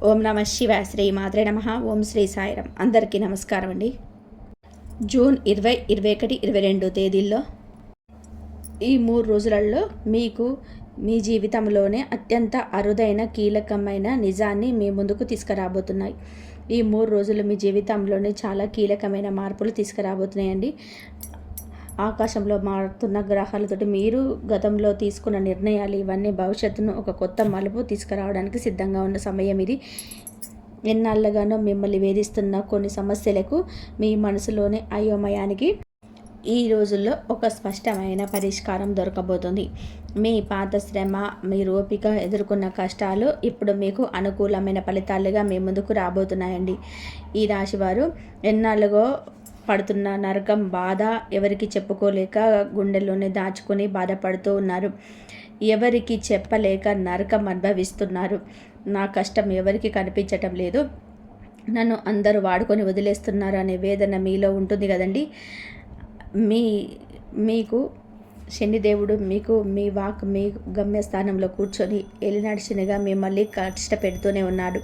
ఓం నమ శివాయ. శ్రీ మాత్రే నమ. ఓం శ్రీ సాయిరాం. అందరికీ నమస్కారం అండి. జూన్ 20, 21, 22 తేదీల్లో ఈ 3 రోజులలో మీకు మీ జీవితంలోనే అత్యంత అరుదైన కీలకమైన నిజాన్ని మీ ముందుకు తీసుకురాబోతున్నాయి. ఈ 3 రోజులు మీ జీవితంలోనే చాలా కీలకమైన మార్పులు తీసుకురాబోతున్నాయండి. ఆకాశంలో మారుతున్న గ్రహాలతోటి మీరు గతంలో తీసుకున్న నిర్ణయాలు ఇవన్నీ భవిష్యత్తును ఒక కొత్త మలుపు తీసుకురావడానికి సిద్ధంగా ఉన్న సమయం ఇది. ఎన్నాళ్ళగానో మిమ్మల్ని వేధిస్తున్న కొన్ని సమస్యలకు మీ మనసులోని అయోమయానికి ఈ రోజుల్లో ఒక స్పష్టమైన పరిష్కారం దొరకబోతుంది. మీ పాత శ్రమ, మీ ఓపిక, ఎదుర్కొన్న కష్టాలు ఇప్పుడు మీకు అనుకూలమైన ఫలితాలుగా మీ ముందుకు రాబోతున్నాయండి. ఈ రాశివారు ఎన్నాళ్ళుగో పడుతున్న నరకం బాధ ఎవరికి చెప్పుకోలేక గుండెల్లోనే దాచుకొని బాధపడుతూ ఉన్నారు. ఎవరికి చెప్పలేక నరకం అనుభవిస్తున్నారు. నా కష్టం ఎవరికి కనిపించటం లేదు, నన్ను అందరూ వాడుకొని వదిలేస్తున్నారు అనే వేదన మీలో ఉంటుంది కదండి. మీకు శనిదేవుడు మీ గమ్యస్థానంలో కూర్చొని ఎలినడిచినగా మిమ్మల్ని కష్టపెడుతూనే ఉన్నాడు.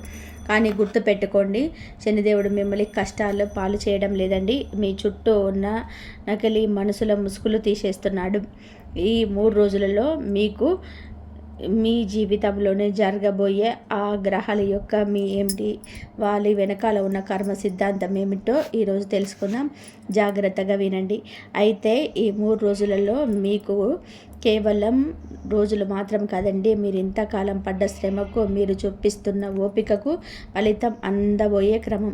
కానీ గుర్తుపెట్టుకోండి, శనిదేవుడు మిమ్మల్ని కష్టాలు పాలు చేయడం లేదండి. మీ చుట్టూ ఉన్న నకిలీ మనసుల ముసుగులు తీసేస్తున్నాడు. ఈ 3 రోజులలో మీకు మీ జీవితంలోనే జరగబోయే ఆ గ్రహాల యొక్క ఏమిటి, వాళ్ళ వెనకాల ఉన్న కర్మ సిద్ధాంతం ఏమిటో ఈరోజు తెలుసుకుందాం. జాగ్రత్తగా వినండి. అయితే ఈ 3 రోజులలో మీకు కేవలం రోజులు మాత్రం కాదండి, మీరు ఇంతకాలం పడ్డ శ్రమకు, మీరు చూపిస్తున్న ఓపికకు ఫలితం అందబోయే క్రమం.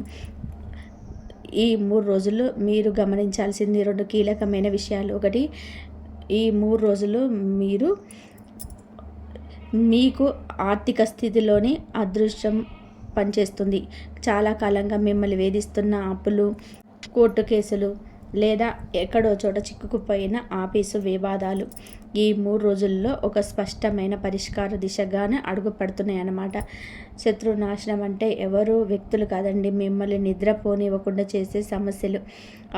ఈ 3 రోజులు మీరు గమనించాల్సింది 2 కీలకమైన విషయాలు. ఒకటి, ఈ 3 రోజులు మీకు ఆర్థిక స్థితిలోని అదృష్టం పనిచేస్తుంది. చాలా కాలంగా మిమ్మల్ని వేధిస్తున్న అప్పులు, కోర్టు కేసులు లేదా ఎక్కడో చోట చిక్కుకుపోయిన ఆఫీసు వివాదాలు ఈ 3 రోజుల్లో ఒక స్పష్టమైన పరిష్కార దిశగానే అడుగు పడుతున్నాయి అన్నమాట. శత్రునాశనం అంటే ఎవరు వ్యక్తులు కాదండి, మిమ్మల్ని నిద్రపోనివ్వకుండా చేసే సమస్యలు.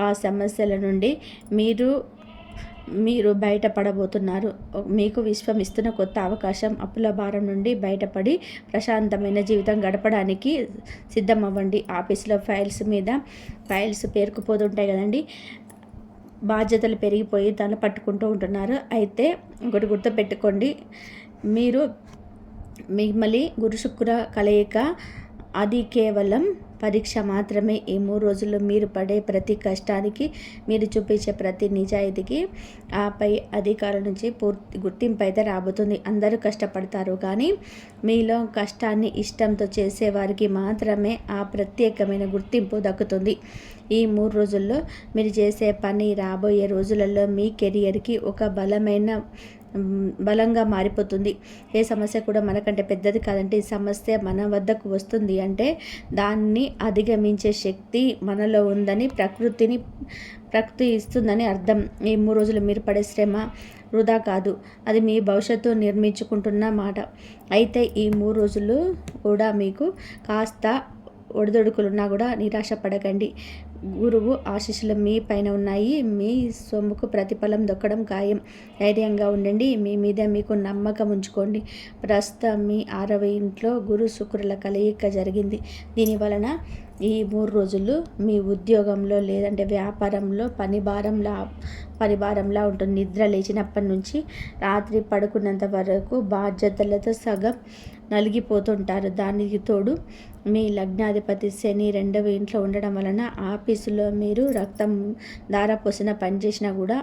ఆ సమస్యల నుండి మీరు బయటపడబోతున్నారు. మీకు విశ్వం ఇస్తున్న కొత్త అవకాశం. అప్పుల భారం నుండి బయటపడి ప్రశాంతమైన జీవితం గడపడానికి సిద్ధం అవ్వండి. ఆఫీసులో ఫైల్స్ పేరుకుపోతుంటాయి కదండి, బాధ్యతలు పెరిగిపోయి తల పట్టుకుంటూ ఉంటున్నారు. అయితే ఒకటి గుర్తుపెట్టుకోండి, మిమ్మల్ని గురు శుక్ర కలయిక అది కేవలం పరీక్ష మాత్రమే. ఈ 3 రోజుల్లో మీరు పడే ప్రతి కష్టానికి, మీరు చూపించే ప్రతి నిజాయితీకి ఆపై అధికారుల నుంచి పూర్తి గుర్తింపు అయితే రాబోతుంది. అందరూ కష్టపడతారు, కానీ మీలో కష్టాన్ని ఇష్టంతో చేసేవారికి మాత్రమే ఆ ప్రత్యేకమైన గుర్తింపు దక్కుతుంది. ఈ 3 రోజుల్లో మీరు చేసే పని రాబోయే రోజులలో మీ కెరియర్కి ఒక బలంగా మారిపోతుంది. ఏ సమస్య కూడా మనకంటే పెద్దది కాదంటే, ఈ సమస్య మన వద్దకు వస్తుంది అంటే దాన్ని అధిగమించే శక్తి మనలో ఉందని ప్రకృతి ఇస్తుందని అర్థం. ఈ 3 రోజులు మీరు పడే శ్రమ వృధా కాదు, అది మీ భవిష్యత్తు నిర్మించుకుంటున్న మాట. అయితే ఈ 3 రోజులు కూడా మీకు కాస్త ఒడిదొడుకులున్నా కూడా నిరాశ పడకండి. గురువు ఆశీస్సులు మీ పైన ఉన్నాయి. మీ సొమ్ముకు ప్రతిఫలం దొక్కడం ఖాయం. ధైర్యంగా ఉండండి. మీ మీద మీకు నమ్మకం ఉంచుకోండి. ప్రస్తుతం మీ 6వ ఇంట్లో గురు శుక్రుల కలయిక జరిగింది. దీని వలన ఈ 3 రోజులు మీ ఉద్యోగంలో లేదంటే వ్యాపారంలో పని భారంలా ఉంటుంది. నిద్ర లేచినప్పటి నుంచి రాత్రి పడుకున్నంత వరకు బాధ్యతలతో సగం నలిగిపోతుంటారు. దానికి తోడు మీ లగ్నాధిపతి శని 2వ ఇంట్లో ఉండడం వలన ఆఫీసులో మీరు రక్తం ధారపోసిన పని చేసినా కూడా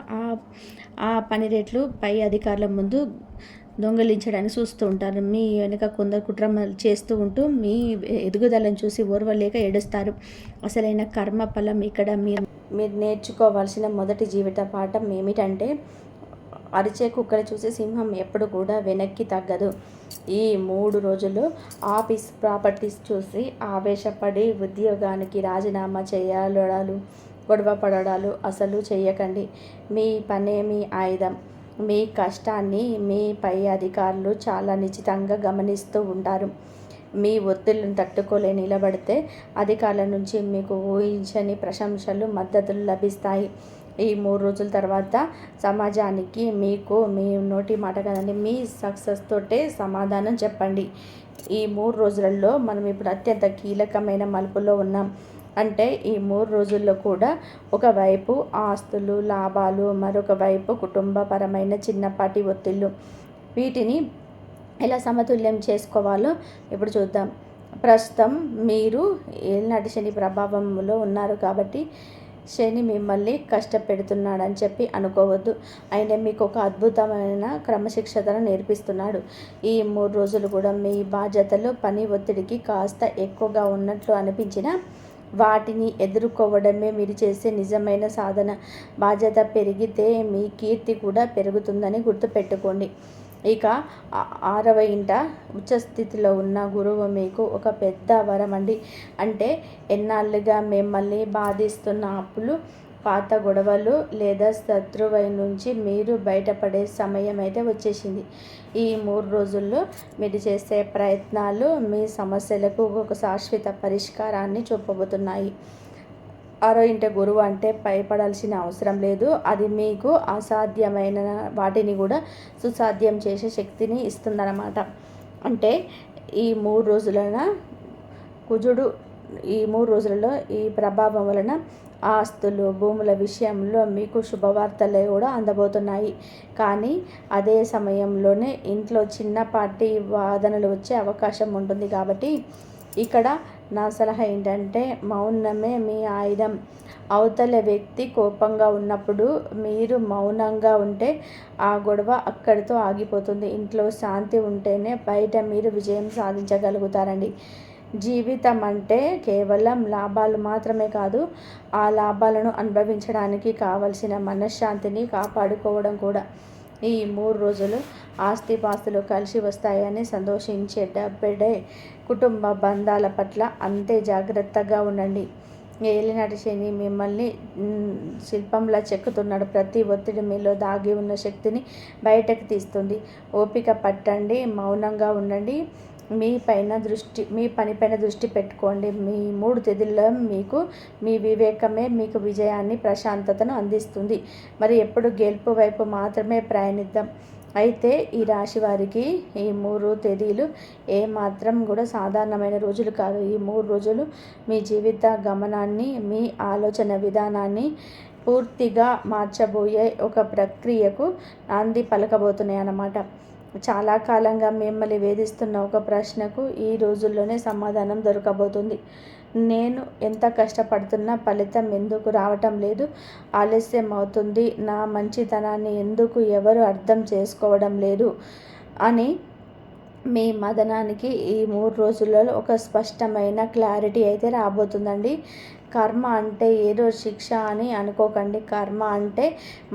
ఆ పని రేట్లు పై అధికారుల ముందు దొంగలించడానికి చూస్తూ ఉంటారు. మీ వెనుక కొందరు కుట్రలు చేస్తూ ఉంటూ మీ ఎదుగుదలను చూసి ఓర్వలేక ఏడుస్తారు. అసలైన కర్మ ఫలం ఇక్కడ మీరు నేర్చుకోవాల్సిన మొదటి జీవిత పాఠం ఏమిటంటే, అరిచే కుక్కలు చూసి సింహం ఎప్పుడు కూడా వెనక్కి తగ్గదు. ఈ 3 రోజులు ఆఫీస్ ప్రాపర్టీస్ చూసి ఆవేశపడి ఉద్యోగానికి రాజీనామా చేయడాలు, గొడవ పడడాలు అసలు చేయకండి. మీ పనే మీ ఆయుధం. మీ కష్టాన్ని మీ పై అధికారులు చాలా నిశ్చితంగా గమనిస్తూ ఉంటారు. మీ ఒత్తిళ్లను తట్టుకోలే నిలబడితే అధికారుల నుంచి మీకు ఊహించని ప్రశంసలు, మద్దతులు లభిస్తాయి. ఈ 3 రోజుల తర్వాత సమాజానికి మీకు మీ నోటి మాట కదండి, మీ సక్సెస్ తోటే సమాధానం చెప్పండి. ఈ 3 రోజులలో మనం ఇప్పుడు అత్యంత కీలకమైన మలుపులో ఉన్నాం. అంటే ఈ 3 రోజుల్లో కూడా ఒకవైపు ఆస్తులు, లాభాలు, మరొక వైపు కుటుంబపరమైన చిన్నపాటి ఒత్తిళ్ళు. వీటిని ఎలా సమతుల్యం చేసుకోవాలో ఇప్పుడు చూద్దాం. ప్రస్తుతం మీరు ఏలినాటి శని ప్రభావంలో ఉన్నారు కాబట్టి శని మిమ్మల్ని కష్టపెడుతున్నాడని చెప్పి అనుకోవద్దు. ఆయన మీకు ఒక అద్భుతమైన క్రమశిక్షతను నేర్పిస్తున్నాడు. ఈ 3 రోజులు కూడా మీ బాధ్యతలు, పని ఒత్తిడికి కాస్త ఎక్కువగా ఉన్నట్లు అనిపించినా వాటిని ఎదుర్కోవడమే మీరు చేసే నిజమైన సాధన. బాధ్యత పెరిగితే మీ కీర్తి కూడా పెరుగుతుందని గుర్తుపెట్టుకోండి. ఇక 6వ ఇంట ఉచ్చస్థితిలో ఉన్న గురువు మీకు ఒక పెద్ద వరం అండి. అంటే ఎన్నాళ్ళుగా మిమ్మల్ని బాధిస్తున్న అప్పులు, పాత గొడవలు లేదా శత్రువై నుంచి మీరు బయటపడే సమయం అయితే వచ్చేసింది. ఈ 3 రోజుల్లో మీరు చేసే ప్రయత్నాలు మీ సమస్యలకు ఒక శాశ్వత పరిష్కారాన్ని చూపబోతున్నాయి. 6వ ఇంట గురువు అంటే భయపడాల్సిన అవసరం లేదు. అది మీకు అసాధ్యమైన వాటిని కూడా సుసాధ్యం చేసే శక్తిని ఇస్తుందన్నమాట. అంటే ఈ 3 రోజులన కుజుడు ఈ 3 రోజులలో ఈ ప్రభావం వలన ఆస్తులు, భూముల విషయంలో మీకు శుభవార్తలు కూడా అందబోతున్నాయి. కానీ అదే సమయంలోనే ఇంట్లో చిన్నపాటి వాదనలు వచ్చే అవకాశం ఉంటుంది. కాబట్టి ఇక్కడ నా సలహా ఏంటంటే మౌనమే మీ ఆయుధం. అవతల వ్యక్తి కోపంగా ఉన్నప్పుడు మీరు మౌనంగా ఉంటే ఆ గొడవ అక్కడితో ఆగిపోతుంది. ఇంట్లో శాంతి ఉంటేనే బయట మీరు విజయం సాధించగలుగుతారండి. జీవితం అంటే కేవలం లాభాలు మాత్రమే కాదు, ఆ లాభాలను అనుభవించడానికి కావలసిన మనశ్శాంతిని కాపాడుకోవడం కూడా. ఈ 3 రోజులు ఆస్తిపాస్తులు కలిసి వస్తాయని సంతోషించేటప్పుడే కుటుంబ బంధాల పట్ల అంతే జాగ్రత్తగా ఉండండి. ఏలినాటి శని మిమ్మల్ని శిల్పంలా చెక్కుతున్నాడు. ప్రతి ఒత్తిడి మీలో దాగి ఉన్న శక్తిని బయటకు తీస్తుంది. ఓపిక పట్టండి, మౌనంగా ఉండండి, మీ పనిపైన దృష్టి పెట్టుకోండి. మీ 3 తేదీల్లో మీ వివేకమే మీకు విజయాన్ని, ప్రశాంతతను అందిస్తుంది. మరి ఎప్పుడు గెలుపు వైపు మాత్రమే ప్రయాణిద్దాం. అయితే ఈ రాశి వారికి ఈ 3 తేదీలు ఏమాత్రం కూడా సాధారణమైన రోజులు కాదు. ఈ 3 రోజులు మీ జీవిత గమనాన్ని, మీ ఆలోచన విధానాన్ని పూర్తిగా మార్చబోయే ఒక ప్రక్రియకు నాంది పలకబోతున్నాయి అన్నమాట. చాలా కాలంగా మిమ్మల్ని వేధిస్తున్న ఒక ప్రశ్నకు ఈ రోజుల్లోనే సమాధానం దొరకబోతుంది. నేను ఎంత కష్టపడుతున్నా ఫలితం ఎందుకు రావటం లేదు, ఆలస్యం అవుతుంది, నా మంచితనాన్ని ఎందుకు ఎవరు అర్థం చేసుకోవడం లేదు అని మీ మదనానికి ఈ 3 రోజులలో ఒక స్పష్టమైన క్లారిటీ అయితే రాబోతుందండి. కర్మ అంటే ఏదో శిక్ష అని అనుకోకండి. కర్మ అంటే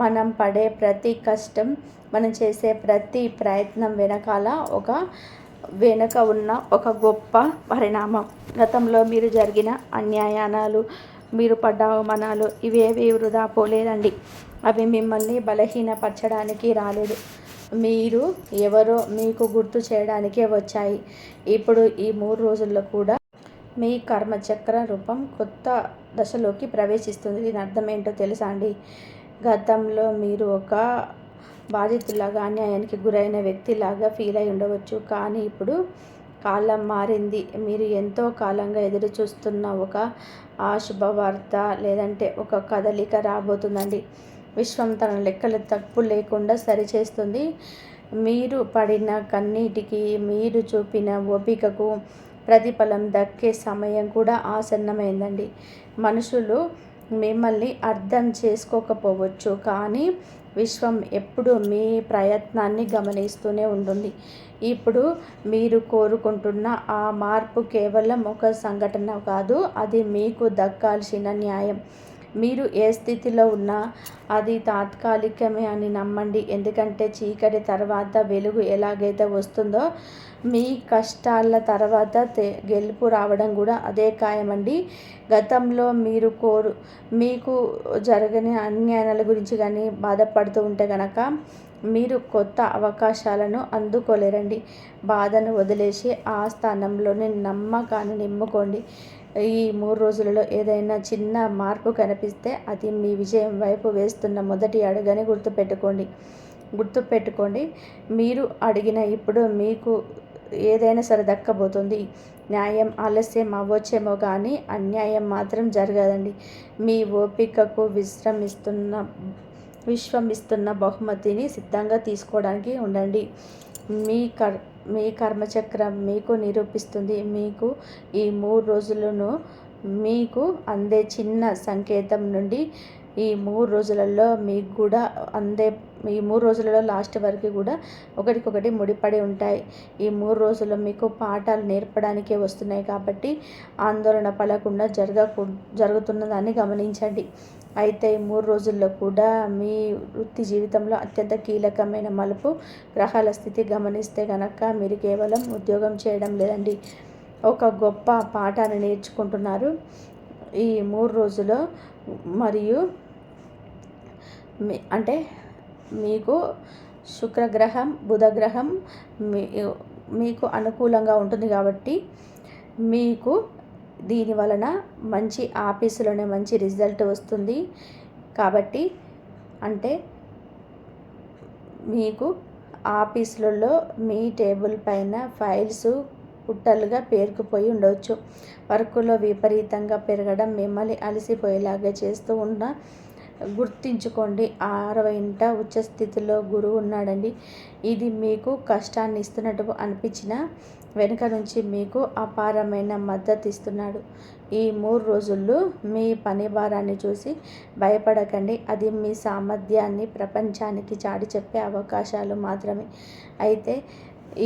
మనం పడే ప్రతి కష్టం, మనం చేసే ప్రతి ప్రయత్నం వెనక ఉన్న ఒక గొప్ప పరిణామం. గతంలో మీరు జరిగిన అన్యాయాలు, మీరు పడ్డ అవమానాలు ఇవేవి వృధా పోలేదండి. అవి మిమ్మల్ని బలహీనపరచడానికి రాలేదు. మీరు ఎవరో మీకు గుర్తు చేయడానికే వచ్చాయి. ఇప్పుడు ఈ 3 రోజుల్లో కూడా మీ కర్మచక్ర రూపం కొత్త దశలోకి ప్రవేశిస్తుంది. దీని అర్థం ఏంటో తెలుసా అండి? గతంలో మీరు ఒక బాధితులాగా, అన్యాయానికి గురైన వ్యక్తిలాగా ఫీల్ అయి ఉండవచ్చు. కానీ ఇప్పుడు కాలం మారింది. మీరు ఎంతో కాలంగా ఎదురు చూస్తున్న ఒక శుభవార్త లేదంటే ఒక కదలిక రాబోతుందండి. విశ్వం తన లెక్కలు తప్పు లేకుండా సరిచేస్తుంది. మీరు పడిన కన్నీటికి, మీరు చూపిన ఓపికకు ప్రతిఫలం దక్కే సమయం కూడా ఆసన్నమైందండి. మనుషులు మిమ్మల్ని అర్థం చేసుకోకపోవచ్చు, కానీ విశ్వం ఎప్పుడు మీ ప్రయత్నాన్ని గమనిస్తూనే ఉంటుంది. ఇప్పుడు మీరు కోరుకుంటున్న ఆ మార్పు కేవలం ఒక సంఘటన కాదు, అది మీకు దక్కాల్సిన న్యాయం. మీరు ఏ స్థితిలో ఉన్నా అది తాత్కాలికమే అని నమ్మండి. ఎందుకంటే చీకటి తర్వాత వెలుగు ఎలాగైతే వస్తుందో, మీ కష్టాల తర్వాత గెలుపు రావడం కూడా అదే ఖాయమండి. గతంలో మీకు జరగని అన్యాయాల గురించి కానీ బాధపడుతూ ఉంటే కనుక మీరు కొత్త అవకాశాలను అందుకోలేరండి. బాధను వదిలేసి ఆ స్థానంలోనే నమ్మకాన్ని నింపుకోండి. ఈ 3 రోజులలో ఏదైనా చిన్న మార్పు కనిపిస్తే అది మీ విజయం వైపు వేస్తున్న మొదటి అడుగని గుర్తుపెట్టుకోండి. మీరు అడిగిన ఇప్పుడు మీకు ఏదైనా సరే దక్కబోతుంది. న్యాయం ఆలస్యం అవ్వచ్చేమో కానీ అన్యాయం మాత్రం జరగదండి. మీ ఓపికకు విశ్వమిస్తున్న బహుమతిని సిద్ధంగా తీసుకోవడానికి ఉండండి. మీ కర్మచక్రం మీకు నిరూపిస్తుంది. మీకు ఈ 3 రోజులను మీకు అందే చిన్న సంకేతం నుండి ఈ 3 రోజులలో మీకు కూడా ఈ 3 రోజులలో లాస్ట్ వరకు కూడా ఒకటికొకటి ముడిపడి ఉంటాయి. ఈ 3 రోజులు మీకు పాఠాలు నేర్పడానికే వస్తున్నాయి కాబట్టి ఆందోళన పడకుండా జరుగుతున్నదాన్ని గమనించండి. అయితే ఈ 3 రోజుల్లో కూడా మీ వృత్తి జీవితంలో అత్యంత కీలకమైన మలుపు గ్రహాల స్థితి గమనిస్తే కనుక మీరు కేవలం ఉద్యోగం చేయడం లేదండి, ఒక గొప్ప పాఠాన్ని నేర్చుకుంటున్నారు ఈ 3 రోజులు. మరియు అంటే మీకు శుక్రగ్రహం బుధగ్రహం మీకు అనుకూలంగా ఉంటుంది కాబట్టి మీకు దీని వలన మంచి ఆఫీసులోనే మంచి రిజల్ట్ వస్తుంది. కాబట్టి అంటే మీకు ఆఫీసులలో మీ టేబుల్ పైన ఫైల్స్ పుట్టలుగా పేరుకుపోయి ఉండవచ్చు. వర్కులో విపరీతంగా పెరగడం మిమ్మల్ని అలసిపోయేలాగా చేస్తూ ఉన్న గుర్తించుకోండి. 6వ ఇంట ఉచ్చస్థితిలో గురువు ఉన్నాడండి. ఇది మీకు కష్టాన్ని ఇస్తున్నట్టు అనిపించిన వెనుక నుంచి మీకు అపారమైన మద్దతు ఇస్తున్నాడు. ఈ 3 రోజుల్లో మీ పని భారాన్ని చూసి భయపడకండి. అది మీ సామర్థ్యాన్ని ప్రపంచానికి చాటి చెప్పే అవకాశాలు మాత్రమే. అయితే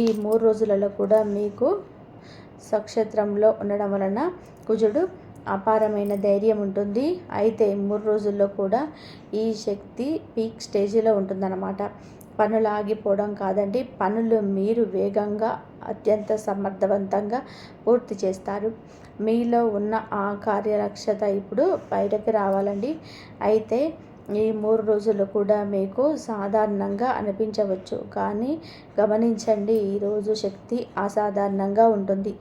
ఈ 3 రోజులలో కూడా మీకు స్వక్షేత్రంలో ఉండడం వలన కుజుడు అపారమైన ధైర్యం ఉంటుంది. అయితే 3 రోజుల్లో కూడా ఈ శక్తి పీక్ స్టేజిలో ఉంటుందన్నమాట. పనులు ఆగిపోవడం కాదండి, పనులు మీరు వేగంగా అత్యంత సమర్థవంతంగా పూర్తి చేస్తారు. మీలో ఉన్న ఆ కార్యదక్షత ఇప్పుడు బయటకు రావాలండి. అయితే ఈ 3 రోజులు కూడా మీకు సాధారణంగా అనిపించవచ్చు, కానీ గమనించండి, ఈరోజు శక్తి అసాధారణంగా ఉంటుంది.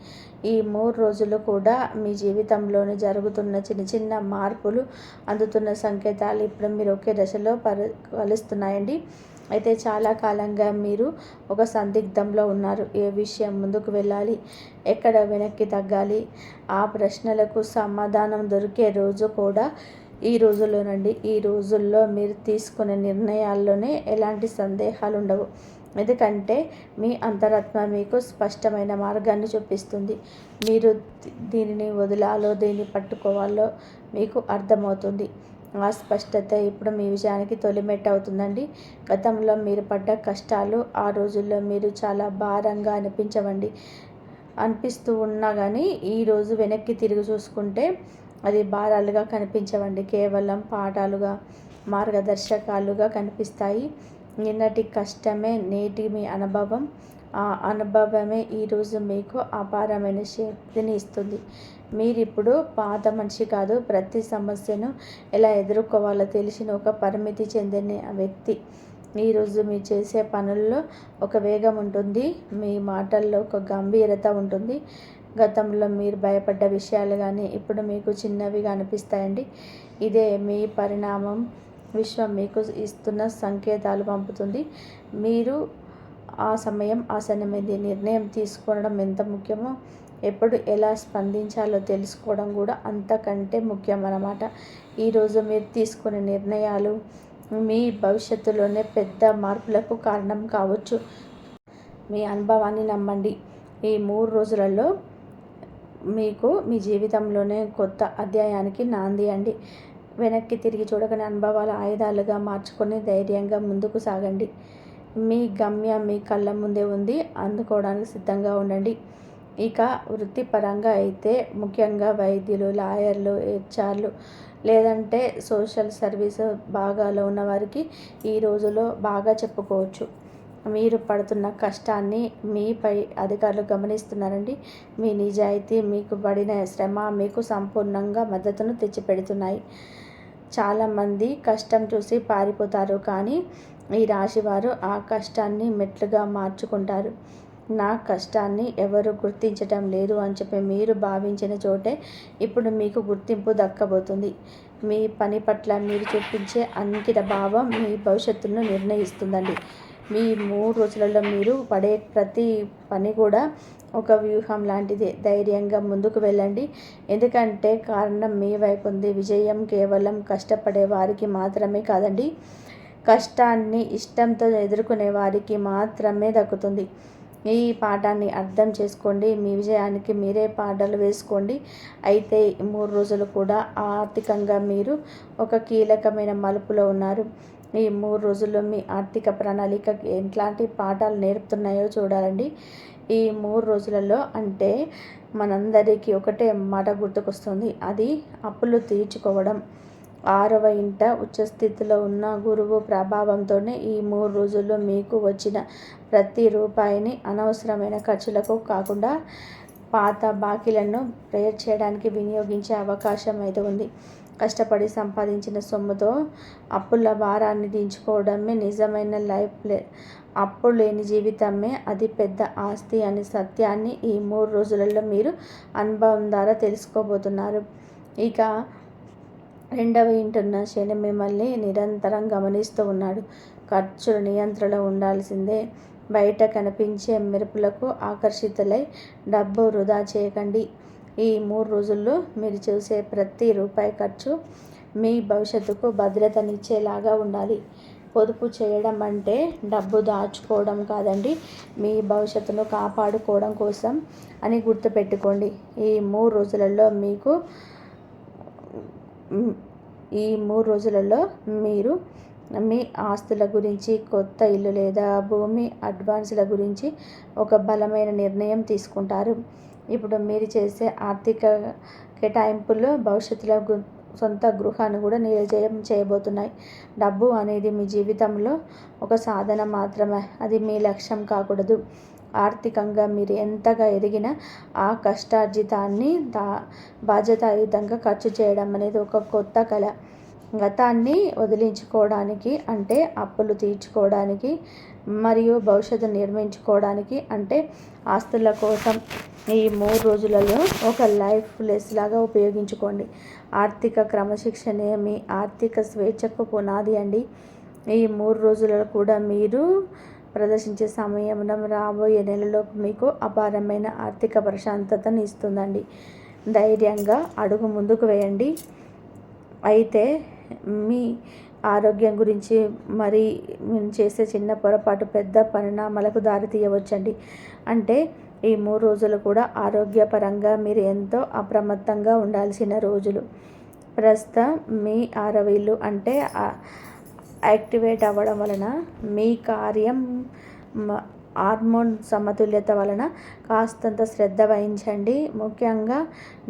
ఈ 3 రోజులు కూడా మీ జీవితంలోని జరుగుతున్న చిన్న చిన్న మార్పులు అందుతున్న సంకేతాలు ఇప్పుడు మీరు ఒకే దశలో కలుస్తున్నాయండి. అయితే చాలా కాలంగా మీరు ఒక సందిగ్ధంలో ఉన్నారు. ఏ విషయం ముందుకు వెళ్ళాలి, ఎక్కడ వెనక్కి తగ్గాలి, ఆ ప్రశ్నలకు సమాధానం దొరికే రోజు కూడా ఈ రోజుల్లోనండి. ఈ రోజుల్లో మీరు తీసుకునే నిర్ణయాల్లోనే ఎలాంటి సందేహాలు ఉండవు. ఎందుకంటే మీ అంతరాత్మ మీకు స్పష్టమైన మార్గాన్ని చూపిస్తుంది. మీరు దీనిని వదలాలో దీన్ని పట్టుకోవాలో మీకు అర్థమవుతుంది. ఆ స్పష్టత ఇప్పుడు మీ విజయానికి తొలిమెట్టు అవుతుందండి. గతంలో మీరు పడ్డ కష్టాలు ఆ రోజుల్లో మీరు చాలా భారంగా అనిపిస్తూ ఉన్నా కానీ ఈరోజు వెనక్కి తిరిగి చూసుకుంటే అది భారాలుగా కనిపించవండి, కేవలం పాఠాలుగా మార్గదర్శకాలుగా కనిపిస్తాయి. నిన్నటి కష్టమే నేటి మీ అనుభవం. ఆ అనుభవమే ఈరోజు మీకు అపారమైన శక్తిని ఇస్తుంది. మీరిప్పుడు పాత మనిషి కాదు, ప్రతి సమస్యను ఎలా ఎదుర్కోవాలో తెలిసిన ఒక పరిమితి చెందిన వ్యక్తి. ఈరోజు మీరు చేసే పనుల్లో ఒక వేగం ఉంటుంది, మీ మాటల్లో ఒక గంభీరత ఉంటుంది. గతంలో మీరు భయపడ్డ విషయాలు కానీ ఇప్పుడు మీకు చిన్నవిగా అనిపిస్తాయండి. ఇదే మీ పరిణామం. విశ్వం మీకు ఇస్తున్న సంకేతాలు పంపుతుంది. మీరు ఆ సమయం ఆసన్నమైంది. నిర్ణయం తీసుకోవడం ఎంత ముఖ్యమో ఎప్పుడు ఎలా స్పందించాలో తెలుసుకోవడం కూడా అంతకంటే ముఖ్యం అన్నమాట. ఈరోజు మీరు తీసుకునే నిర్ణయాలు మీ భవిష్యత్తులోనే పెద్ద మార్పులకు కారణం కావచ్చు. మీ అనుభవాన్ని నమ్మండి. ఈ 3 రోజులలో మీకు మీ జీవితంలోనే కొత్త అధ్యాయానికి నాంది అండి. వెనక్కి తిరిగి చూడకని అనుభవాల ఆయుధాలుగా మార్చుకొని ధైర్యంగా ముందుకు సాగండి. మీ గమ్యం మీ కళ్ళ ముందే ఉంది, అందుకోవడానికి సిద్ధంగా ఉండండి. ఇక వృత్తిపరంగా అయితే ముఖ్యంగా వైద్యులు, లాయర్లు, హెచ్ఆర్లు లేదంటే సోషల్ సర్వీస్ భాగాలో ఉన్నవారికి ఈ రోజులో బాగా చెప్పుకోవచ్చు. మీరు పడుతున్న కష్టాన్ని మీపై అధికారులు గమనిస్తున్నారండి. మీ నిజాయితీ, మీకు పడిన శ్రమ మీకు సంపూర్ణంగా మద్దతును తెచ్చిపెడుతున్నాయి. చాలామంది కష్టం చూసి పారిపోతారు, కానీ ఈ రాశివారు ఆ కష్టాన్ని మెట్లుగా మార్చుకుంటారు. నా కష్టాన్ని ఎవరు గుర్తించటం లేదు అని చెప్పి మీరు భావించిన చోటే ఇప్పుడు మీకు గుర్తింపు దక్కబోతుంది. మీ పని పట్ల మీరు చూపించే అంకిత భావం మీ భవిష్యత్తును నిర్ణయిస్తుందండి. మీ 3 రోజులలో మీరు పడే ప్రతి పని కూడా ఒక వ్యూహం లాంటిదే. ధైర్యంగా ముందుకు వెళ్ళండి. ఎందుకంటే కారణం మీ వైపు ఉంది. విజయం కేవలం కష్టపడే వారికి మాత్రమే కాదండి, కష్టాన్ని ఇష్టంతో ఎదుర్కొనే వారికి మాత్రమే దక్కుతుంది. ఈ పాఠాన్ని అర్థం చేసుకోండి. మీ విజయానికి మీరే పాఠాలు వేసుకోండి. అయితే ఈ 3 రోజులు కూడా ఆర్థికంగా మీరు ఒక కీలకమైన మలుపులో ఉన్నారు. ఈ 3 రోజుల్లో మీ ఆర్థిక ప్రణాళిక ఎట్లాంటి పాఠాలు నేర్పుతున్నాయో చూడాలండి. ఈ 3 రోజులలో అంటే మనందరికీ ఒకటే మాట గుర్తుకొస్తుంది. అది అప్పులు తీర్చుకోవడం. 6వ ఇంట ఉచ్చస్థితిలో ఉన్న గురువు ప్రభావంతోనే ఈ 3 రోజుల్లో మీకు వచ్చిన ప్రతి రూపాయిని అనవసరమైన ఖర్చులకు కాకుండా పాత బాకీలను క్లియర్ చేయడానికి వినియోగించే అవకాశం అయితే ఉంది. కష్టపడి సంపాదించిన సొమ్ముతో అప్పుల భారాన్ని దించుకోవడమే నిజమైన అప్పు లేని జీవితమే అతి పెద్ద ఆస్తి అనే సత్యాన్ని ఈ 3 రోజులలో మీరు అనుభవం ద్వారా తెలుసుకోబోతున్నారు. ఇక 2వ ఇంటున్న శని మిమ్మల్ని నిరంతరం గమనిస్తూ ఉన్నాడు. ఖర్చులు నియంత్రణలో ఉండాల్సిందే. బయట కనిపించే మెరుపులకు ఆకర్షితులై డబ్బు వృధా చేయకండి. ఈ 3 రోజుల్లో మీరు చేసే ప్రతి రూపాయి ఖర్చు మీ భవిష్యత్తుకు భద్రతనిచ్చేలాగా ఉండాలి. పొదుపు చేయడం అంటే డబ్బు దాచుకోవడం కాదండి, మీ భవిష్యత్తును కాపాడుకోవడం కోసం అని గుర్తుపెట్టుకోండి. ఈ 3 రోజులలో మీరు మీ ఆస్తుల గురించి, కొత్త ఇల్లు లేదా భూమి అడ్వాన్సుల గురించి ఒక బలమైన నిర్ణయం తీసుకుంటారు. ఇప్పుడు మీరు చేసే ఆర్థిక కేటాయింపులు భవిష్యత్తులో సొంత గృహాన్ని కూడా నిజం చేయబోతున్నాయి. డబ్బు అనేది మీ జీవితంలో ఒక సాధన మాత్రమే, అది మీ లక్ష్యం కాకూడదు. ఆర్థికంగా మీరు ఎంతగా ఎదిగినా ఆ కష్టార్జితాన్ని బాధ్యతాయుతంగా ఖర్చు చేయడం అనేది ఒక కొత్త కళ. గతాన్ని వదిలించుకోవడానికి అంటే అప్పులు తీర్చుకోవడానికి, మరియు భవిష్యత్తు నిర్మించుకోవడానికి అంటే ఆస్తుల కోసం ఈ 3 రోజులలో ఒక లైఫ్ లెస్ లాగా ఉపయోగించుకోండి. ఆర్థిక క్రమశిక్షణే మీ ఆర్థిక స్వేచ్ఛకు పునాది అండి. ఈ 3 రోజులలో కూడా మీరు ప్రదర్శించే సమయం రాబోయే నెలలో మీకు అపారమైన ఆర్థిక ప్రశాంతతను ఇస్తుందండి. ధైర్యంగా అడుగు ముందుకు వేయండి. అయితే మీ ఆరోగ్యం గురించి మరి మీరు చేసే చిన్న పొరపాటు పెద్ద పరిణామాలకు దారితీయవచ్చండి. అంటే ఈ 3 రోజులు కూడా ఆరోగ్యపరంగా మీరు ఎంతో అప్రమత్తంగా ఉండాల్సిన రోజులు. ప్రస్తుతం మీ 6వ ఇల్లు అంటే యాక్టివేట్ అవ్వడం వలన మీ హార్మోన్ సమతుల్యత వలన కాస్తంత శ్రద్ధ వహించండి. ముఖ్యంగా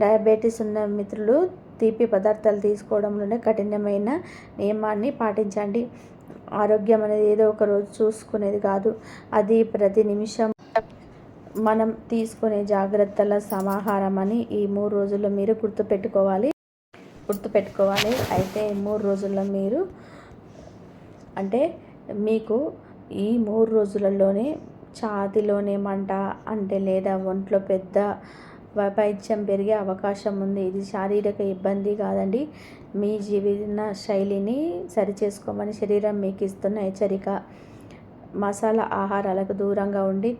డయాబెటీస్ ఉన్న మిత్రులు తీపి పదార్థాలు తీసుకోవడంలోనే కఠినమైన నియమాన్ని పాటించండి. ఆరోగ్యం అనేది ఏదో ఒక రోజు చూసుకునేది కాదు, అది ప్రతి నిమిషం మనం తీసుకునే జాగ్రత్తల సమాహారం అని ఈ 3 రోజుల్లో మీరు గుర్తుపెట్టుకోవాలి. అయితే ఈ 3 రోజుల్లో మీరు అంటే మీకు ఈ 3 రోజులలోనే ఛాతీలోనే మంట అంటే లేదా ఒంట్లో పెద్ద వైపైత్యం పెరిగే అవకాశం ఉంది. ఇది శారీరక ఇబ్బంది కాదండి, మీ జీవన శైలిని సరిచేసుకోమని శరీరం మీకు ఇస్తున్న హెచ్చరిక. మసాలా ఆహారాలకు దూరంగా ఉండి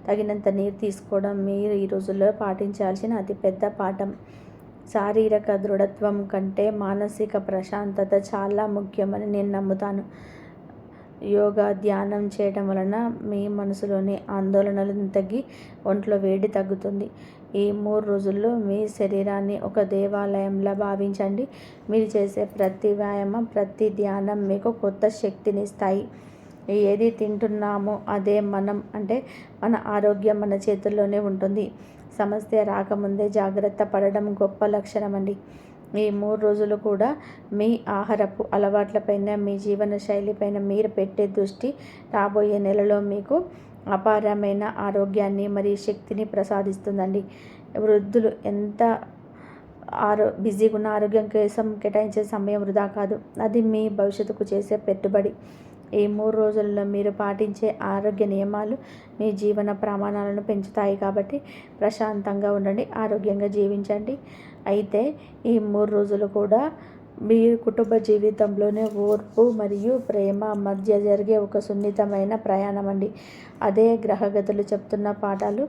తగినంత నీరు తీసుకోవడం మీరు ఈ రోజుల్లో పాటించాల్సిన అతిపెద్ద పాఠం. శారీరక దృఢత్వం కంటే మానసిక ప్రశాంతత చాలా ముఖ్యమని నేను నమ్ముతాను. యోగా, ధ్యానం చేయడం వలన మీ మనసులోని ఆందోళనలు తగ్గి ఒంట్లో వేడి తగ్గుతుంది. ఈ 3 రోజుల్లో మీ శరీరాన్ని ఒక దేవాలయంలా భావించండి. మీరు చేసే ప్రతి వ్యాయామం, ప్రతి ధ్యానం మీకు కొత్త శక్తినిస్తాయి. ఏది తింటున్నామో అదే మనం అంటే మన ఆరోగ్యం మన చేతుల్లోనే ఉంటుంది. సమస్య రాకముందే జాగ్రత్త పడడం గొప్ప లక్షణం అండి. ఈ 3 రోజులు కూడా మీ ఆహారపు అలవాట్లపైన, మీ జీవన శైలిపైన మీరు పెట్టే దృష్టి రాబోయే నెలలో మీకు అపారమైన ఆరోగ్యాన్ని మరియు శక్తిని ప్రసాదిస్తుందండి. వృద్ధులు ఎంత బిజీగా ఉన్న ఆరోగ్యం కోసం కేటాయించే సమయం వృధా కాదు, అది మీ భవిష్యత్తుకు చేసే పెట్టుబడి. ఈ 3 రోజుల్లో మీరు పాటించే ఆరోగ్య నియమాలు మీ జీవన ప్రమాణాలను పెంచుతాయి. కాబట్టి ప్రశాంతంగా ఉండండి, ఆరోగ్యంగా జీవించండి. అయితే ఈ 3 రోజులు కూడా మీ కుటుంబ జీవితంలోనే ఓర్పు మరియు ప్రేమ మధ్య జరిగే ఒక సున్నితమైన ప్రయాణం అండి. అదే గ్రహగతులు చెప్తున్న పాఠాలు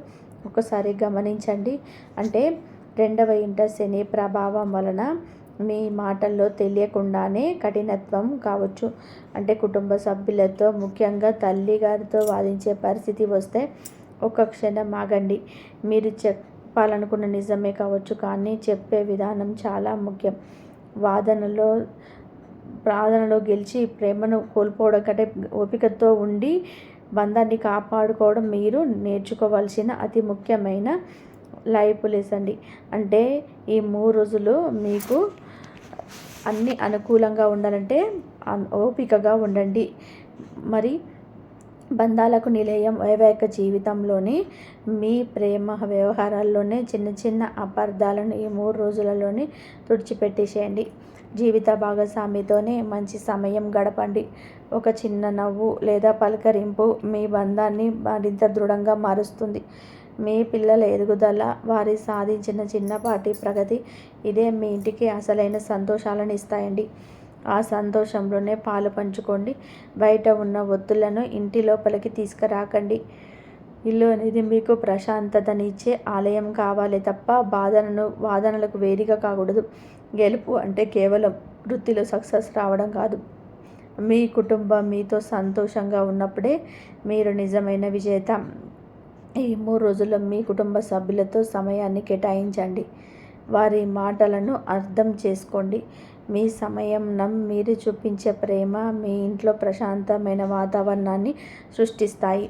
ఒకసారి గమనించండి. అంటే 2వ ఇంట శని ప్రభావం వలన మీ మాటల్లో తెలియకుండానే కఠినత్వం కావచ్చు. అంటే కుటుంబ సభ్యులతో, ముఖ్యంగా తల్లి గారితో వాదించే పరిస్థితి వస్తే ఒక క్షణం ఆగండి. మీరు చెప్పాలనుకున్న నిజమే కావచ్చు, కానీ చెప్పే విధానం చాలా ముఖ్యం. వాదనలో గెలిచి ప్రేమను కోల్పోవడం కంటే ఓపికతో ఉండి బంధాన్ని కాపాడుకోవడం మీరు నేర్చుకోవాల్సిన అతి ముఖ్యమైన లైఫ్ లెసన్. అంటే ఈ 3 రోజులు మీకు అన్నీ అనుకూలంగా ఉండాలంటే ఓపికగా ఉండండి. మరి బంధాలకు నిలయం వైవాహిక జీవితంలోని మీ ప్రేమ వ్యవహారాల్లోనే చిన్న చిన్న అపార్థాలను ఈ 3 రోజులలోనే తుడిచిపెట్టేసేయండి. జీవిత భాగస్వామితోనే మంచి సమయం గడపండి. ఒక చిన్న నవ్వు లేదా పలకరింపు మీ బంధాన్ని మరింత దృఢంగా మారుస్తుంది. మీ పిల్లల ఎదుగుదల, వారి సాధించిన చిన్నపాటి ప్రగతి, ఇదే మీ ఇంటికి అసలైన సంతోషాలను ఇస్తాయండి. ఆ సంతోషంలోనే పాలు పంచుకోండి. బయట ఉన్న ఒత్తులను ఇంటి లోపలికి తీసుకురాకండి. ఇల్లు అనేది మీకు ప్రశాంతతనిచ్చే ఆలయం కావాలి తప్ప వాదనలకు వేదిక కాకూడదు. గెలుపు అంటే కేవలం వృత్తిలో సక్సెస్ రావడం కాదు. మీ కుటుంబం మీతో సంతోషంగా ఉన్నప్పుడే మీరు నిజమైన విజేత. ఈ 3 రోజుల్లో మీ కుటుంబ సభ్యులతో సమయాన్ని కేటాయించండి. వారి మాటలను అర్థం చేసుకోండి. మీ సమయం మీరు చూపించే ప్రేమ మీ ఇంట్లో ప్రశాంతమైన వాతావరణాన్ని సృష్టిస్తాయి.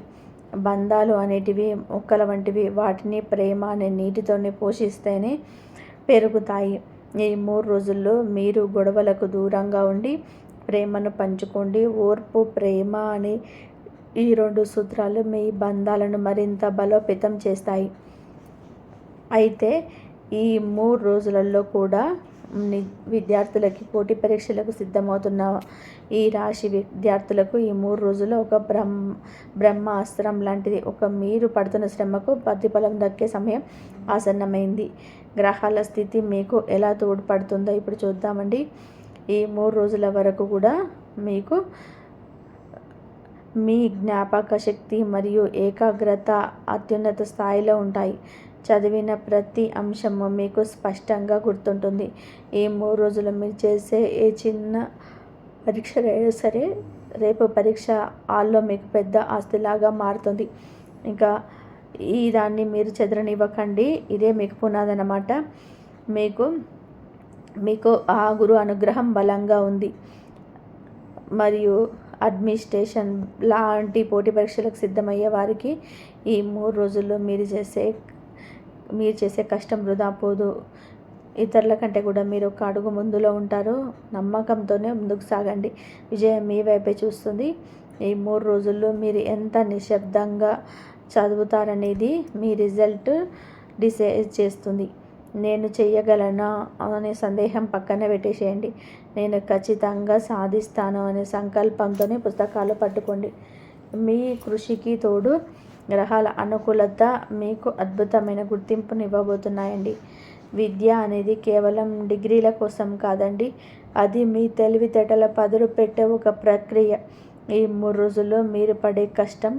బంధాలు అనేటివి మొక్కల వంటివి. వాటిని ప్రేమ అనే నీటితోనే పోషిస్తేనే పెరుగుతాయి. ఈ 3 రోజుల్లో మీరు గొడవలకు దూరంగా ఉండి ప్రేమను పంచుకోండి. ఓర్పు, ప్రేమ అనే ఈ 2 సూత్రాలు మీ బంధాలను మరింత బలోపేతం చేస్తాయి. అయితే ఈ 3 రోజులలో కూడా విద్యార్థులకి, పోటీ పరీక్షలకు సిద్ధమవుతున్న ఈ రాశి విద్యార్థులకు ఈ 3 రోజులు ఒక బ్రహ్మాస్త్రం లాంటిది. మీరు పడుతున్న శ్రమకు ప్రతిఫలం దక్కే సమయం ఆసన్నమైంది. గ్రహాల స్థితి మీకు ఎలా తోడ్పడుతుందో ఇప్పుడు చూద్దామండి. ఈ 3 రోజుల వరకు కూడా మీకు మీ జ్ఞాపక శక్తి మరియు ఏకాగ్రత అత్యున్నత స్థాయిలో ఉంటాయి. చదివిన ప్రతి అంశము మీకు స్పష్టంగా గుర్తుంటుంది. ఈ 3 రోజులు మీరు చేసే ఏ చిన్న పరీక్ష అయినా సరే రేపు పరీక్ష హాల్లో మీకు పెద్ద ఆస్తిలాగా మారుతుంది. ఇంకా దాన్ని మీరు చెదరనివ్వకండి. ఇదే మీకు పునాది అన్నమాట. మీకు ఆ గురు అనుగ్రహం బలంగా ఉంది. మరియు అడ్మినిస్ట్రేషన్ లాంటి పోటీ పరీక్షలకు సిద్ధమయ్యే వారికి ఈ 3 రోజుల్లో మీరు చేసే కష్టం వృధా పోదు. ఇతరుల కంటే కూడా మీరు ఒక అడుగు ముందులో ఉంటారు. నమ్మకంతోనే ముందుకు సాగండి. విజయం మీ వైపే చూస్తుంది. ఈ 3 రోజుల్లో మీరు ఎంత నిశ్శబ్దంగా చదువుతారనేది మీ రిజల్ట్ డిసైడ్ చేస్తుంది. నేను చెయ్యగలనా అనే సందేహం పక్కన పెట్టేసేయండి. నేను ఖచ్చితంగా సాధిస్తాను అనే సంకల్పంతోనే పుస్తకాలు పట్టుకోండి. మీ కృషికి తోడు గ్రహాల అనుకూలత మీకు అద్భుతమైన గుర్తింపుని ఇవ్వబోతున్నాయండి. విద్య అనేది కేవలం డిగ్రీల కోసం కాదండి. అది మీ తెలివితేటల పదును పెట్టే ఒక ప్రక్రియ. ఈ 3 రోజుల్లో మీరు పడే కష్టం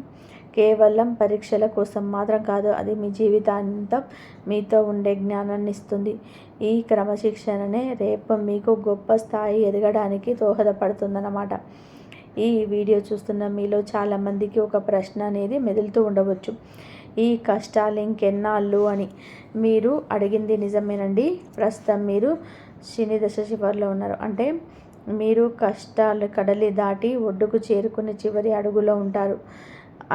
కేవలం పరీక్షల కోసం మాత్రం కాదు. అది మీ జీవితాంతం మీతో ఉండే జ్ఞానాన్ని ఇస్తుంది. ఈ క్రమశిక్షణనే రేపు మీకు గొప్ప స్థాయి ఎదగడానికి దోహదపడుతుందన్నమాట. ఈ వీడియో చూస్తున్న మీలో చాలామందికి ఒక ప్రశ్న అనేది మెదులుతూ ఉండవచ్చు. ఈ కష్టాలు ఇంకెన్నాళ్ళు అని. మీరు అడిగింది నిజమేనండి. ప్రస్తుతం మీరు శని దశ చివరిలో ఉన్నారు. అంటే మీరు కష్టాలు కడలి దాటి ఒడ్డుకు చేరుకునే చివరి అడుగులో ఉంటారు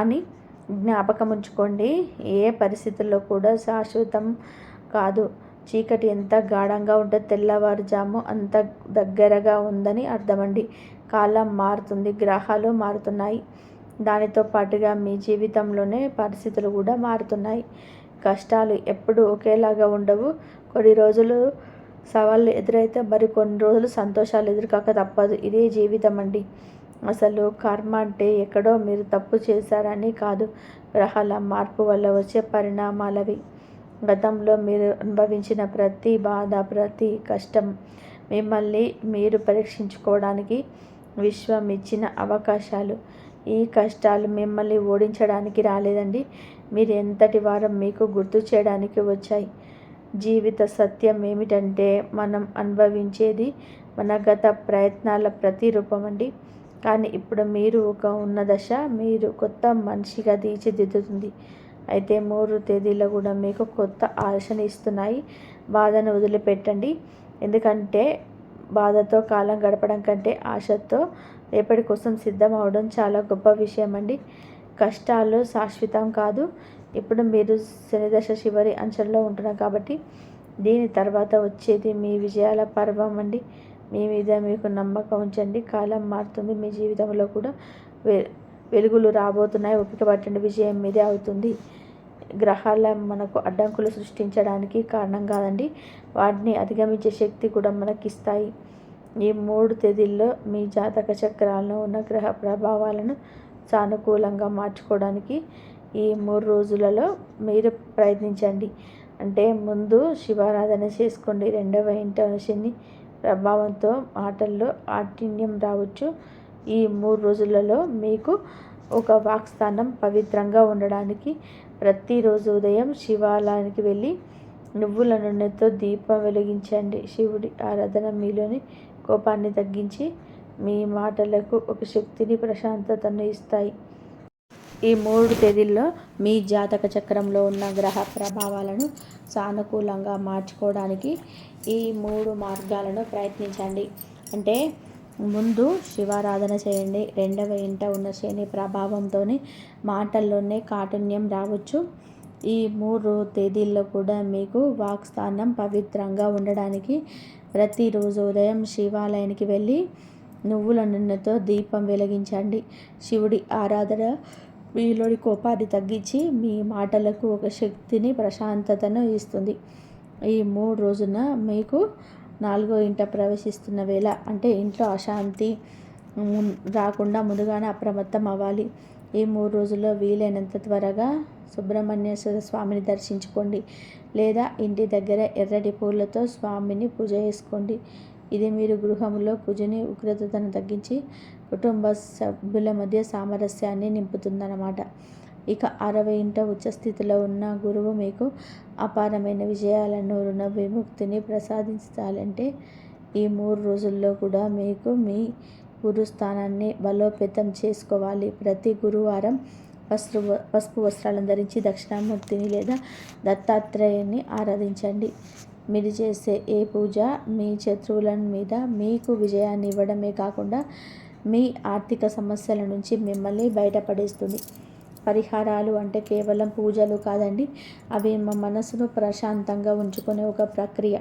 అని జ్ఞాపకం ఉంచుకోండి. ఏ పరిస్థితుల్లో కూడా శాశ్వతం కాదు. చీకటి ఎంత గాఢంగా ఉంటే తెల్లవారుజాము అంత దగ్గరగా ఉందని అర్థమండి. కాలం మారుతుంది, గ్రహాలు మారుతున్నాయి. దానితో పాటుగా మీ జీవితంలోనే పరిస్థితులు కూడా మారుతున్నాయి. కష్టాలు ఎప్పుడు ఒకేలాగా ఉండవు. కొన్ని రోజులు సవాళ్ళు ఎదురైతే కొన్ని రోజులు సంతోషాలు ఎదురుకాక తప్పదు. ఇదే జీవితం అండి. అసలు కర్మ అంటే ఎక్కడో మీరు తప్పు చేశారని కాదు, గ్రహాల మార్పు వల్ల వచ్చే పరిణామాలవి. గతంలో మీరు అనుభవించిన ప్రతి బాధ, ప్రతి కష్టం మిమ్మల్ని మీరు పరీక్షించుకోవడానికి విశ్వం ఇచ్చిన అవకాశాలు. ఈ కష్టాలు మిమ్మల్ని ఓడించడానికి రాలేదండి, మీరు ఎంతటి వారో మీకు గుర్తు చేయడానికి వచ్చాయి. జీవిత సత్యం ఏమిటంటే మనం అనుభవించేది మన గత ప్రయత్నాల ప్రతిరూపం అండి. కానీ ఇప్పుడు మీరు ఒక ఉన్న దశ మీరు కొత్త మనిషిగా తీర్చిదిద్దుతుంది. అయితే 3 తేదీలు కూడా మీకు కొత్త ఆశని ఇస్తున్నాయి. బాధను వదిలిపెట్టండి, ఎందుకంటే బాధతో కాలం గడపడం కంటే ఆశతో రేపటి కోసం సిద్ధం అవడం చాలా గొప్ప విషయం అండి. కష్టాలు శాశ్వతం కాదు. ఇప్పుడు మీరు శనిదశ చివరి అంచెల్లో ఉంటున్నారు కాబట్టి దీని తర్వాత వచ్చేది మీ విజయాల పర్వం అండి. మీ మీద మీకు నమ్మకం ఉంచండి, కాలం మారుతుంది. మీ జీవితంలో కూడా వెలుగులు రాబోతున్నాయి. ఓపిక పట్టండి, విజయం మీదే అవుతుంది. గ్రహాల మనకు అడ్డంకులు సృష్టించడానికి కారణం కాదండి, వాటిని అధిగమించే శక్తి కూడా మనకిస్తాయి. ఈ 3 తేదీల్లో మీ జాతక చక్రాల్లో ఉన్న గ్రహ ప్రభావాలను సానుకూలంగా మార్చుకోవడానికి ఈ 3 రోజులలో మీరు ప్రయత్నించండి. అంటే ముందు శివారాధన చేసుకోండి. 2వ ఇంట శని ప్రభావంతో మాటల్లో ఆటిన్యం రావచ్చు. ఈ 3 రోజులలో మీకు ఒక వాక్స్థానం పవిత్రంగా ఉండడానికి ప్రతిరోజు ఉదయం శివాలయానికి వెళ్ళి నువ్వుల నూనెతో దీపం వెలిగించండి. శివుడి ఆరాధన మీలోని కోపాన్ని తగ్గించి మీ మాటలకు ఒక శక్తిని, ప్రశాంతతను ఇస్తాయి. ఈ 3 తేదీల్లో మీ జాతక చక్రంలో ఉన్న గ్రహ ప్రభావాలను సానుకూలంగా మార్చుకోవడానికి ఈ 3 మార్గాలను ప్రయత్నించండి. అంటే ముందు శివారాధన చేయండి. 2వ ఇంట ఉన్న శని ప్రభావంతో మాటల్లోనే కాఠిన్యం రావచ్చు. ఈ 3 తేదీల్లో కూడా మీకు వాక్స్థానం పవిత్రంగా ఉండడానికి ప్రతిరోజు ఉదయం శివాలయానికి వెళ్ళి నువ్వుల నూనెతో దీపం వెలిగించండి. శివుడి ఆరాధన మీలోని కోపాన్ని తగ్గించి మీ మాటలకు ఒక శక్తిని, ప్రశాంతతను ఇస్తుంది. ఈ 3 రోజున మీకు 4వ ఇంట ప్రవేశిస్తున్న వేళ, అంటే ఇంట్లో అశాంతి రాకుండా ముందుగానే అప్రమత్తం అవ్వాలి. ఈ 3 రోజుల్లో వీలైనంత త్వరగా సుబ్రహ్మణ్యేశ్వర స్వామిని దర్శించుకోండి, లేదా ఇంటి దగ్గర ఎర్రటి పూలతో స్వామిని పూజ చేసుకోండి. ఇది మీరు గృహంలో కుజుని ఉగ్రతను తగ్గించి కుటుంబ సభ్యుల మధ్య సామరస్యాన్ని నింపుతుందన్నమాట. ఇక 6వ ఇంట ఉచ్చస్థితిలో ఉన్న గురువు మీకు అపారమైన విజయాలను, రుణ విముక్తిని ప్రసాదించాలంటే ఈ 3 రోజుల్లో కూడా మీకు మీ గురుస్థానాన్ని బలోపేతం చేసుకోవాలి. ప్రతి గురువారం పసుపు వస్త్రాలను ధరించి దక్షిణామూర్తిని లేదా దత్తాత్రేయుని ఆరాధించండి. మీరు చేసే ఏ పూజ మీ శత్రువుల మీద మీకు విజయాన్ని ఇవ్వడమే కాకుండా మీ ఆర్థిక సమస్యల నుంచి మిమ్మల్ని బయటపడేస్తుంది. పరిహారాలు అంటే కేవలం పూజలు కాదండి, అవి మా మనసును ప్రశాంతంగా ఉంచుకునే ఒక ప్రక్రియ.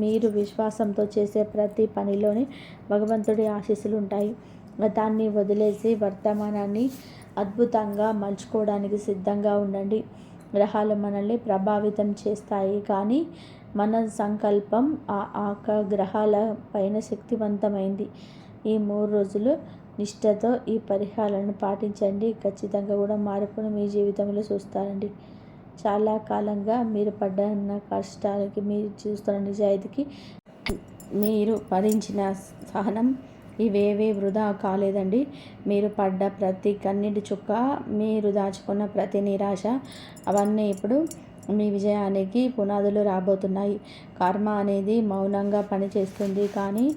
మీరు విశ్వాసంతో చేసే ప్రతి పనిలోని భగవంతుడి ఆశీస్సులు ఉంటాయి. గతాన్ని వదిలేసి వర్తమానాన్ని అద్భుతంగా మలుచుకోవడానికి సిద్ధంగా ఉండండి. గ్రహాలు మనల్ని ప్రభావితం చేస్తాయి, కానీ మన సంకల్పం ఆ గ్రహాల పైన శక్తివంతమైంది. ఈ 3 రోజులు నిష్ఠతో ఈ పరిహారాలను పాటించండి. ఖచ్చితంగా కూడా మార్పును మీ జీవితంలో చూస్తారండి. చాలా కాలంగా మీరు పడ్డ కష్టాలకి, మీరు చూస్తున్న నిజాయితీకి, మీరు భరించిన సహనం ఇవేవీ వృధా కాలేదండి. మీరు పడ్డ ప్రతి కన్నీటి చుక్క, మీరు దాచుకున్న ప్రతి నిరాశ, అవన్నీ ఇప్పుడు మీ విజయానికి పునాదులు రాబోతున్నాయి. కర్మ అనేది మౌనంగా పనిచేస్తుంది, కానీ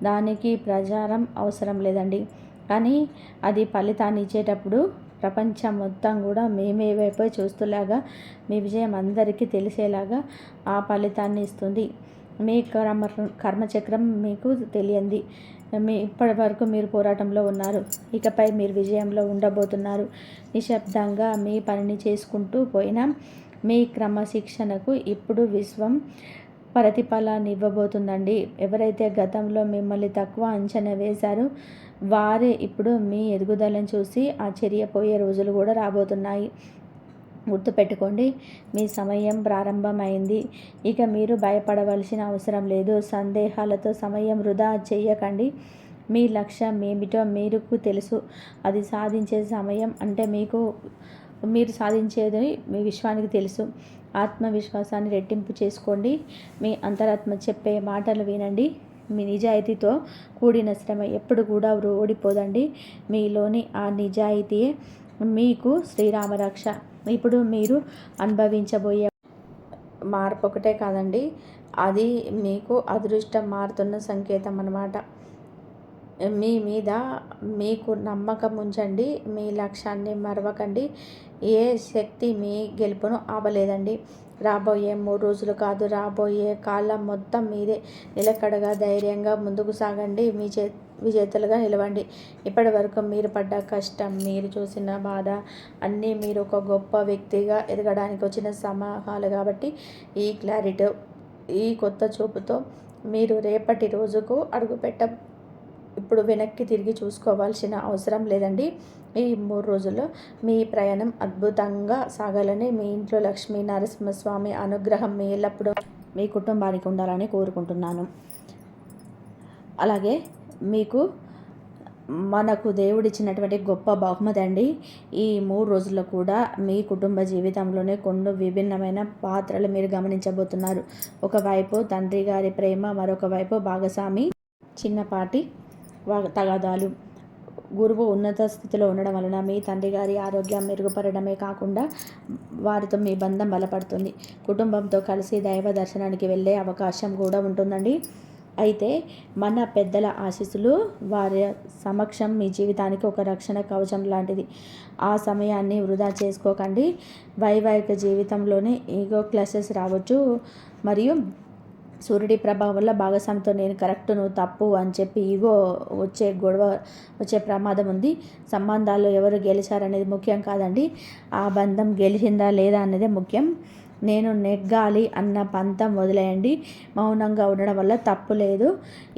దానికి ప్రచారం అవసరం లేదండి. కానీ అది ఫలితాన్ని ఇచ్చేటప్పుడు ప్రపంచం మొత్తం కూడా మేమే వైపు చూస్తూలాగా మీ విజయం అందరికీ తెలిసేలాగా ఆ ఫలితాన్ని ఇస్తుంది. మీ కర్మచక్రం మీకు తెలియంది. ఇప్పటి వరకు మీరు పోరాటంలో ఉన్నారు, ఇకపై మీరు విజయంలో ఉండబోతున్నారు. నిశ్శబ్దంగా మీ పనిని చేసుకుంటూ పోయినా మీ క్రమశిక్షణకు ఇప్పుడు విశ్వం ప్రతిఫలాన్ని ఇవ్వబోతుందండి. ఎవరైతే గతంలో మిమ్మల్ని తక్కువ అంచనా వేశారో వారే ఇప్పుడు మీ ఎదుగుదలను చూసి ఆశ్చర్యపోయే రోజులు కూడా రాబోతున్నాయి. గుర్తుపెట్టుకోండి, మీ సమయం ప్రారంభమైంది. ఇక మీరు భయపడవలసిన అవసరం లేదు. సందేహాలతో సమయం వృధా చేయకండి. మీ లక్ష్యం ఏమిటో మీకు తెలుసు. అది సాధించే సమయం, అంటే మీరు సాధించేది మీ విశ్వానికి తెలుసు. ఆత్మవిశ్వాసాన్ని రెట్టింపు చేసుకోండి. మీ అంతరాత్మ చెప్పే మాటలు వినండి. మీ నిజాయితీతో కూడిన శ్రమ ఎప్పుడు కూడా ఓడిపోదండి. మీలోని ఆ నిజాయితీయే మీకు శ్రీరామరక్ష. ఇప్పుడు మీరు అనుభవించబోయే మార్పు ఒకటే కాదండి, అది మీకు అదృష్టం మారుతున్న సంకేతం అన్నమాట. మీ మీద మీకు నమ్మకం ఉంచండి. మీ లక్ష్యాన్ని మరవకండి. ఏ శక్తి మీ గెలుపును ఆపలేదండి. రాబోయే 3 రోజులు కాదు, రాబోయే కాలం మొత్తం మీదే. నిలకడగా ధైర్యంగా ముందుకు సాగండి. విజేతలుగా నిలవండి. ఇప్పటి వరకు మీరు పడ్డ కష్టం, మీరు చూసిన బాధ అన్నీ మీరు ఒక గొప్ప వ్యక్తిగా ఎదగడానికి వచ్చిన సమూహాలు కాబట్టి ఈ క్లారిటీ, ఈ కొత్త చూపుతో మీరు రేపటి రోజుకు ఇప్పుడు వెనక్కి తిరిగి చూసుకోవాల్సిన అవసరం లేదండి. ఈ 3 రోజుల్లో మీ ప్రయాణం అద్భుతంగా సాగాలని, మీ ఇంట్లో లక్ష్మీ నరసింహస్వామి అనుగ్రహం మీ ఎల్లప్పుడూ మీ కుటుంబానికి ఉండాలని కోరుకుంటున్నాను. అలాగే మనకు దేవుడిచ్చినటువంటి గొప్ప బహుమతి అండి. ఈ 3 రోజుల్లో కూడా మీ కుటుంబ జీవితంలోనే కొన్ని విభిన్నమైన పాత్రలు మీరు గమనించబోతున్నారు. ఒకవైపు తండ్రి గారి ప్రేమ, మరొక వైపు భాగస్వామి చిన్నపాటి తగాదాలు. గురువు ఉన్నత స్థితిలో ఉండడం వలన మీ తండ్రి గారి ఆరోగ్యం మెరుగుపడమే కాకుండా వారితో మీ బంధం బలపడుతుంది. కుటుంబంతో కలిసి దైవ దర్శనానికి వెళ్ళే అవకాశం కూడా ఉంటుందండి. అయితే మన పెద్దల ఆశీస్సులు, వారి సమక్షం మీ జీవితానికి ఒక రక్షణ కవచం లాంటిది. ఆ సమయాన్ని వృధా చేసుకోకండి. వైవాహిక జీవితంలోనే ఈగో క్లాషెస్ రావచ్చు. మరియు సూర్యుడి ప్రభావం వల్ల భాగస్వామితో నేను కరెక్ట్, నువ్వు తప్పు అని చెప్పి ఈగో గొడవ వచ్చే ప్రమాదం ఉంది. సంబంధాల్లో ఎవరు గెలిచారనేది ముఖ్యం కాదండి, ఆ బంధం గెలిచిందా లేదా అనేది ముఖ్యం. నేను నెగ్గాలి అన్న పంతం వదిలేయండి. మౌనంగా ఉండడం వల్ల తప్పు లేదు.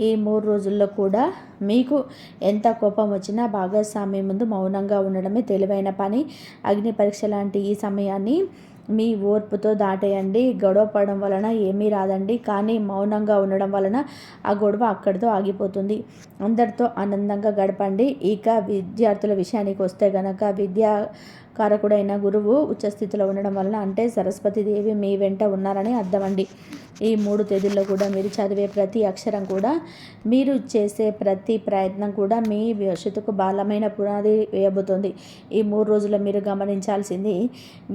ఈ 3 రోజుల్లో కూడా మీకు ఎంత కోపం వచ్చినా భాగస్వామి ముందు మౌనంగా ఉండడమే తెలివైన పని. అగ్ని పరీక్ష లాంటి ఈ సమయాన్ని మీ ఓర్పుతో దాటేయండి. గొడవ పడడం వలన ఏమీ రాదండి, కానీ మౌనంగా ఉండడం వలన ఆ గొడవ అక్కడితో ఆగిపోతుంది. అందరితో ఆనందంగా గడపండి. ఇక విద్యార్థుల విషయానికి వస్తే గనక, కారకుడైన గురువు ఉచ్చస్థితిలో ఉండడం వలన, అంటే సరస్వతీదేవి మీ వెంట ఉన్నారని అర్థమండి. ఈ 3 తేదీల్లో కూడా మీరు చదివే ప్రతి అక్షరం కూడా, మీరు చేసే ప్రతి ప్రయత్నం కూడా మీ భవిష్యత్తుకు బలమైన పునాది వేయబోతోంది. ఈ 3 రోజుల్లో మీరు గమనించాల్సింది,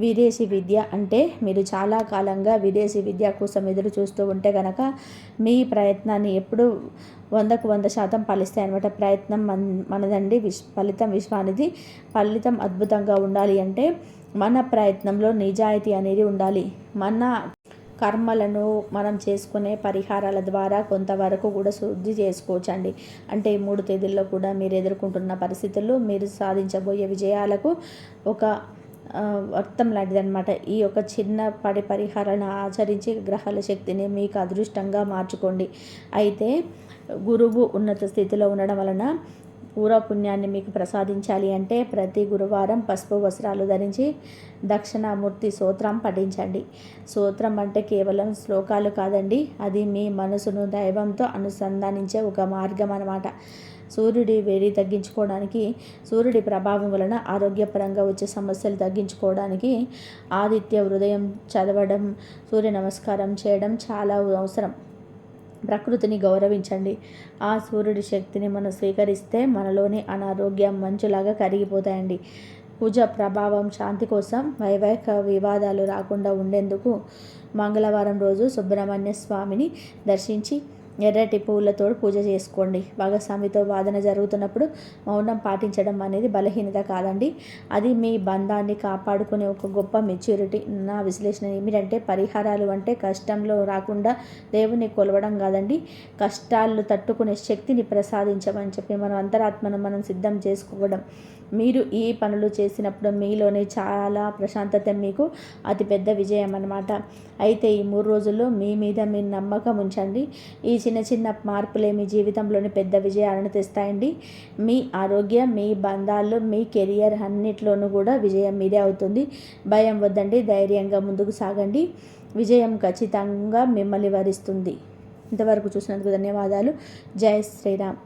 విదేశీ విద్య అంటే మీరు చాలా కాలంగా విదేశీ విద్య కోసం ఎదురు చూస్తూ ఉంటే కనుక మీ ప్రయత్నాన్ని ఎప్పుడు 100కు 100% ఫలిస్తాయి అన్నమాట. ప్రయత్నం మనదండి, ఫలితం విశ్వానిది. ఫలితం అద్భుతంగా ఉండాలి అంటే మన ప్రయత్నంలో నిజాయితీ అనేది ఉండాలి. మన కర్మలను మనం చేసుకునే పరిహారాల ద్వారా కొంతవరకు కూడా శుద్ధి చేసుకోవచ్చండి. అంటే ఈ 3 తేదీల్లో కూడా మీరు ఎదుర్కొంటున్న పరిస్థితులు, మీరు సాధించబోయే విజయాలకు ఒక అర్థం లాంటిదన్నమాట. ఈ యొక్క చిన్నపాటి పరిహారాలను ఆచరించి గ్రహాల శక్తిని మీకు అదృష్టంగా మార్చుకోండి. అయితే గురువు ఉన్నత స్థితిలో ఉండడం వలన పూర్వపుణ్యాన్ని మీకు ప్రసాదించాలి అంటే ప్రతి గురువారం పసుపు వస్త్రాలు ధరించి దక్షిణామూర్తి స్తోత్రం పఠించండి. స్తోత్రం అంటే కేవలం శ్లోకాలు కాదండి, అది మీ మనసును దైవంతో అనుసంధానించే ఒక మార్గం అన్నమాట. సూర్యుడి వేడి తగ్గించుకోవడానికి, సూర్యుడి ప్రభావం వలన ఆరోగ్యపరంగా వచ్చే సమస్యలు తగ్గించుకోవడానికి ఆదిత్య హృదయం చదవడం, సూర్య నమస్కారం చేయడం చాలా అవసరం. ప్రకృతిని గౌరవించండి. ఆ సూర్యుడి శక్తిని మనం స్వీకరిస్తే మనలోని అనారోగ్యం మంచులాగా కరిగిపోతాయండి. కుజ ప్రభావం శాంతి కోసం, వైవాహిక వివాదాలు రాకుండా ఉండేందుకు మంగళవారం రోజు సుబ్రహ్మణ్య స్వామిని దర్శించి ఎర్రటి పూలతో పూజ చేసుకోండి. భాగస్వామితో వాదన జరుగుతున్నప్పుడు మౌనం పాటించడం అనేది బలహీనత కాదండి, అది మీ బంధాన్ని కాపాడుకునే ఒక గొప్ప మెచ్యూరిటీ. నా విశ్లేషణ ఏమిటంటే, పరిహారాలు అంటే కష్టంలో రాకుండా దేవుని కొలవడం కాదండి, కష్టాలు తట్టుకునే శక్తిని ప్రసాదించమని చెప్పి మన అంతరాత్మను మనం సిద్ధం చేసుకోవడం. మీరు ఈ పనులు చేసినప్పుడు మీలోనే చాలా ప్రశాంతత మీకు అతిపెద్ద విజయం అన్నమాట. అయితే ఈ 3 రోజుల్లో మీ మీద మీరు నమ్మకం ఉంచండి. ఈ చిన్న చిన్న మార్పులే మీ జీవితంలోని పెద్ద విజయాలను తెస్తాయండి. మీ ఆరోగ్యం, మీ బంధాలు, మీ కెరియర్ అన్నిట్లోనూ కూడా విజయం మీదే అవుతుంది. భయం వద్దండి, ధైర్యంగా ముందుకు సాగండి. విజయం ఖచ్చితంగా మిమ్మల్ని వరిస్తుంది. ఇంతవరకు చూసినందుకు ధన్యవాదాలు. జై శ్రీరామ్.